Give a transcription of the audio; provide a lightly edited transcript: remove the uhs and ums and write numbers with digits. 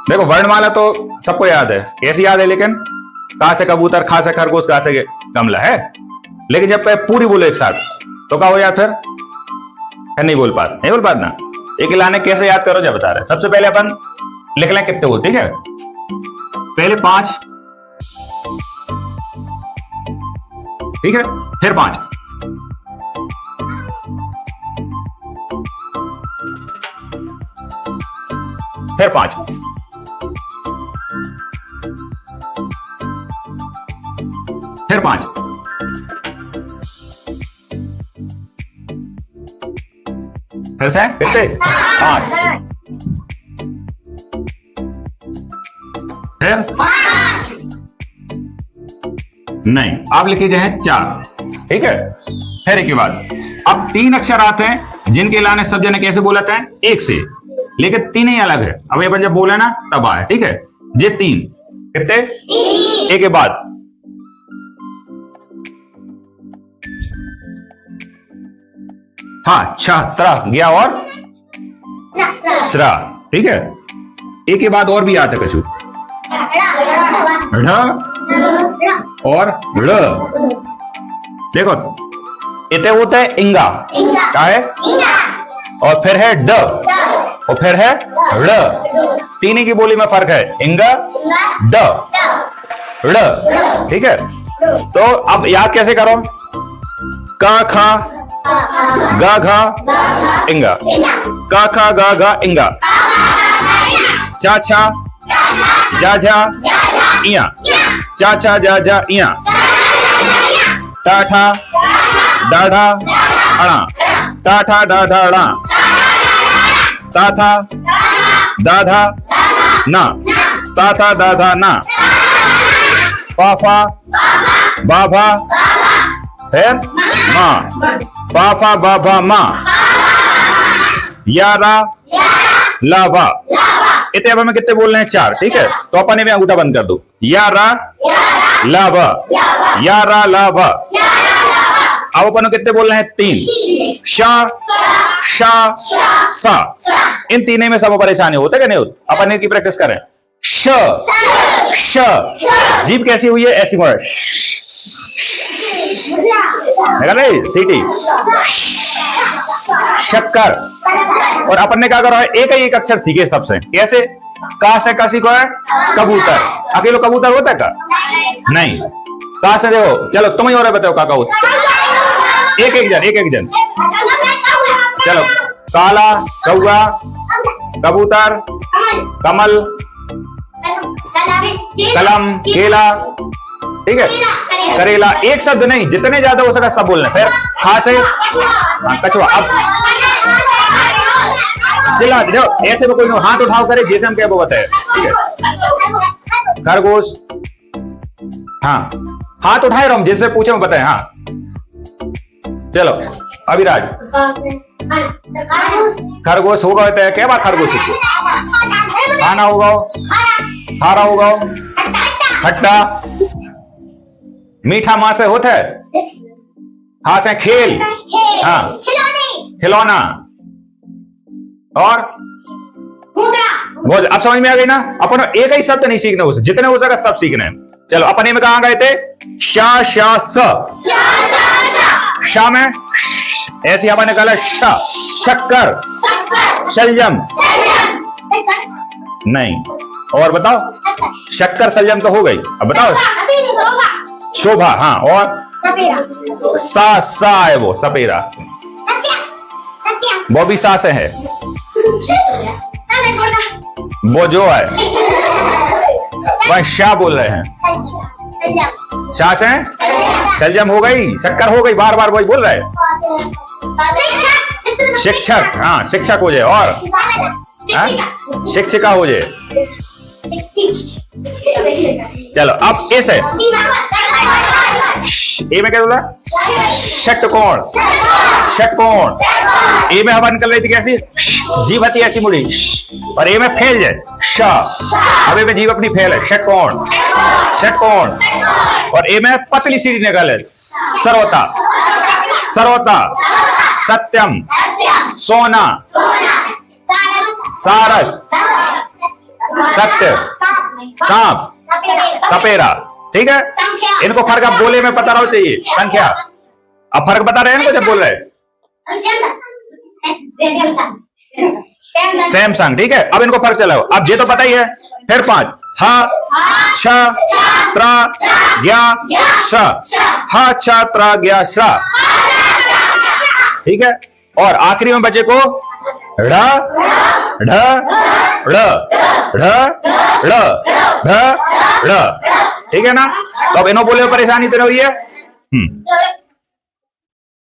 देखो वर्णमाला तो सबको याद है, कैसी याद है लेकिन, का से कबूतर, खा से खरगोश, गा से गमला है। लेकिन जब पूरी बोलो एक साथ तो क्या हो जाता फिर नहीं बोल पाते ना। एक लाने कैसे याद करो जब बता रहे। सबसे पहले अपन लिख लें कितने हो, ठीक है। पहले 5, ठीक है, फिर 5, फिर 5, फिर 5, फिर से कितने 5, फिर नहीं, आप लिखे गए हैं 4, ठीक है। फिर एक के बाद अब 3 अक्षर आते हैं जिनके लाने सब जने कैसे बोलते हैं, एक से, लेकिन 3 ही अलग है। अब अपन जब बोले ना तब आए, ठीक है। ये 3 कितने, एक के बाद हाँ, छात्रा गया और श्रा, ठीक है। एक के बाद और भी आता है कछु, ढ और ड़। देखो इतने होता है इंगा, क्या है, और फिर है ड, और फिर है ड़। तीन की बोली में फर्क है, इंगा, ड, ड़, ठीक है। तो अब याद कैसे करो, का खा गा घा इंगा, का खा गा गा इंगा, चा छा जा जा इया, चा छा जा जा इया, टाठा डाढ़ा अड़ा, टाठा डाढ़ा अड़ा, ताथा दाधा ना, ताथा दाधा ना, पाफा बाभा फिर माँ, पाफा बाभा माँ, यारा लाभा। इतने अब हमें कितने बोलने हैं, 4, ठीक है। तो अपन में अंगूठा बंद कर दो, यारा लाभा, यारा लाभा। अब अपन कितने बोलने हैं, 3, शा शा सा। इन तीनों में सब परेशानी होता है क्या नहीं होता, अपन की प्रैक्टिस करें। श श, जीभ कैसी हुई है, ऐसी हुआ, सीटी, शक्कर। और अपन ने क्या करा है, एक ही एक अक्षर सीखे सबसे, कैसे, का से का सीखो है, कबूतर। अकेले कबूतर होता है का, नहीं, का से देखो, चलो तुम ही और बताओ का होता, एक एक जन, चलो, काला कौआ, कबूतर, कमल, कलम, केला, ठीक है, करेला। एक शब्द नहीं, जितने ज्यादा हो सके सब बोलना। फिर खा से कछुआ। अब चिल्ला दो, ऐसे में कोई हाथ उठाओ करे जैसे हम क्या वो बताए, ठीक है। खरगोश, हाँ, हाथ उठाए रहो जैसे पूछे मैं बताए, हाँ। चलो अभिराज, खरगोश होगा होता है, क्या बात, खरगोश खाना होगा, हारा होगा, खट्टा, मीठा माँ से होता है, हाँ से खेल, हाँ, खिलौना, और अब समझ में आ गई ना। अपन एक ही शब्द नहीं सीखना, उसे जितने हो सके सब सीखने हैं। चलो अपन में कहां गए थे, शा शा स, शा में ऐसे अपन ने कहा शा, शक्कर, शलजम, नहीं, और बताओ, शक्कर शलजम तो हो गई, अब बताओ, शोभा, हाँ, और सा है वो सपेरा, वो भी सा से है, वो जो है वह शाह बोल रहे हैं, शाह से शलजम हो गई, शक्कर हो गई, बार बार वही बोल रहे हैं, शिक्षक, हाँ, शिक्षक हो जाए, और शिक्षिका हो जाए। चलो अब ऐसे ए में क्या बोला, षटकोण, षटकोण। ए में हवा निकल रही थी कैसी, जीभ आती ऐसी मुड़ी, और ए में फैल जाए, श, अब ए में जीभ अपनी फैल है, षटकोण, षटकोण। और ए में पतली सीढ़ी निकले, सर्वता, सर्वता, सत्यम, सोना, सारस, सत्य, सांप, सपेरा। ठीक है, इनको फर्क आप बोले में पता रहो चाहिए। संख्या, अब फर्क बता रहे हैं इनको जब बोल रहे हैं। सेम संग। ठीक है, अब इनको फर्क चलाओ। अब ये तो पता ही है। फिर 5 ह छ त्र ज्ञ श, ह छ त्र ज्ञ श। ठीक है, और आखिरी में बचे को ढ ढ ढ ढ ढ ढ ढ। ठीक है ना, तो अब इन्हों बोले परेशानी तो रही है।